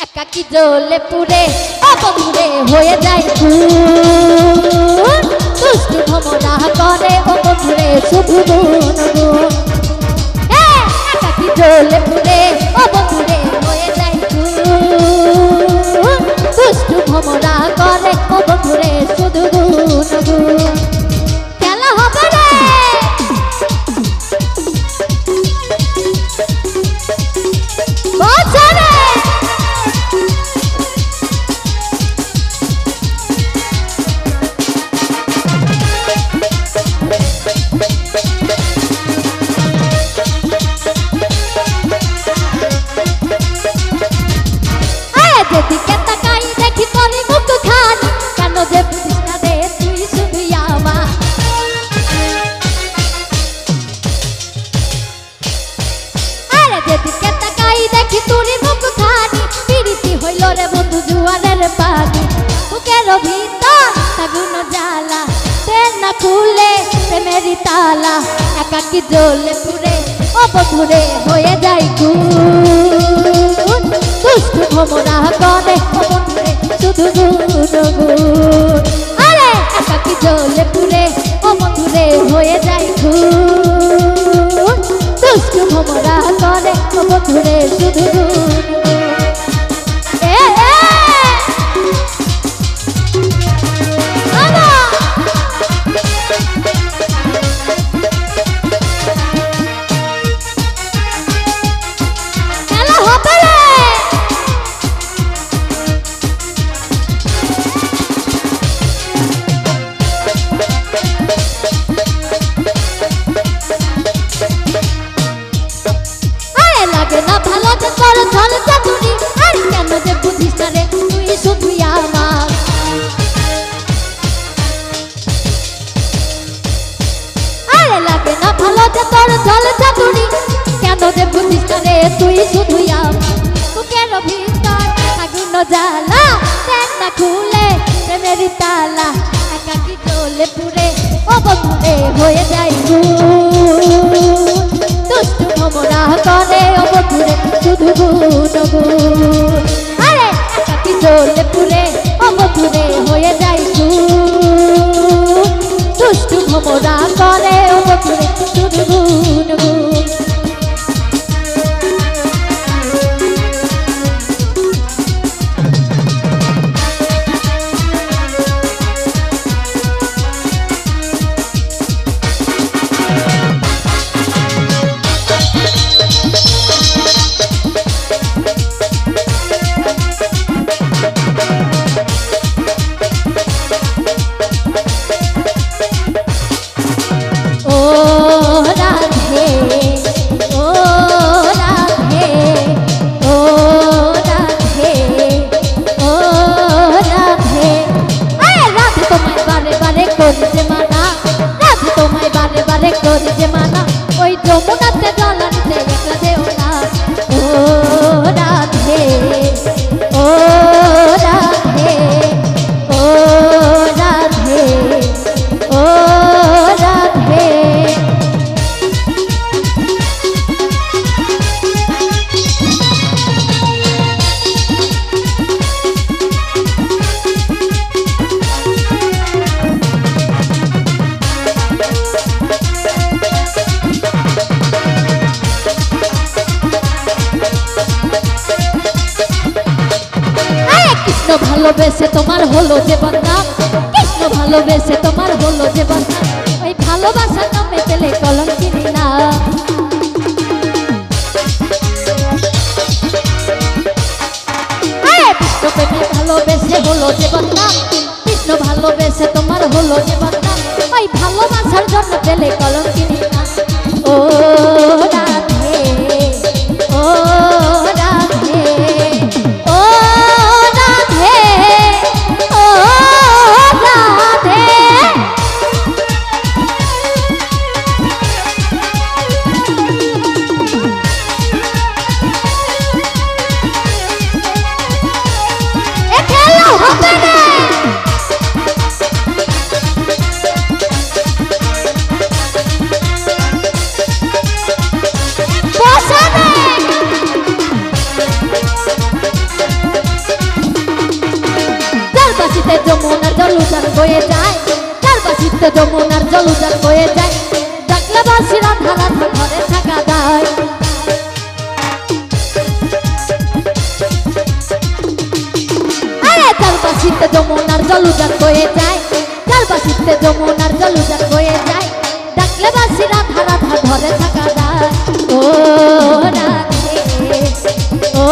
একাকি জ্বলে পুড়ে অবন্ধুরে হয়ে যায় দুষ্টু ভ্রমরা করে অবন্ধুরে শুধু গুনগুন। একাকি জ্বলে পুড়ে অবন্ধুরে হয়ে যায় দুষ্টু ভ্রমরা করে অবন্ধুরে শুধু গুনগুন। খেলা হবে রে বছরে যেদিকে তাকাই দেখি তোর মুখ খানি কেন যে বুঝিস না রে তুই শুধু আমার। আরে যেদিকে তাকাই দেখি তোর মুখ খানি পিরিতি হইল রে বন্ধু জুয়ারের পানি। বুকের ভিতর আগুন জ্বালা তেল না খুলে প্রেমেরই তালা। একাকি জ্বলে পুড়ে অবধুরে হয়ে যায় দুষ্টু ভ্রমরা করে অবন্ধুরে শুধু গুনগুন। আরে একাকি জ্বলে পুড়ে অবন্ধুরে হয়ে যায় দুষ্টু ভ্রমরা করে অবন্ধুরে শুধু গুনগুন। তুই শুধু বুকের ভিতর আগুন জ্বালা তেল না খুলে প্রেমেরই তালা। একাকি জ্বলে পুড়ে অবধুরে হয়ে যায় দুষ্টু ভ্রমরা করে অবধুরে শুধু গুনগুন। আরে একাকি জ্বলে পুড়ে অবধুরে হয়ে যায় দুষ্টু ভ্রমরা করে অবধুরে শুধু গুনগুন। ওই যমুনাতে জল আনতে একলা যেও না ও রাধে ও রাধে ও রাধে ও রাধে। ভালোবেসে তোমার হলো যে বদনাম কৃষ্ণ ভালোবেসে তোমার হলো যে বদনাম। ওই ভালোবাসার নামে পেলে কলঙ্কিনী না। কৃষ্ণ প্রেমে ভালোবেসে হলো যে বদনাম কৃষ্ণ ভালোবেসে তোমার হলো যে বদনাম। ওই ভালোবাসার জন্য পেলে কলঙ্কিনী না। ও রাধে ও রাধে ও যমুনার জল উজান বয়ে যায়, চার পাশিতে যমুনার জল উজান বয়ে যায়, ডাকলে বাসিরা ধারা ঘরে থাকা দায়। আরে চার পাশিতে যমুনার জল উজান বয়ে যায়, চার পাশিতে যমুনার জল উজান বয়ে যায়, ডাকলে বাসিরা ধারা ঘরে থাকা দায়। ও রাধে ও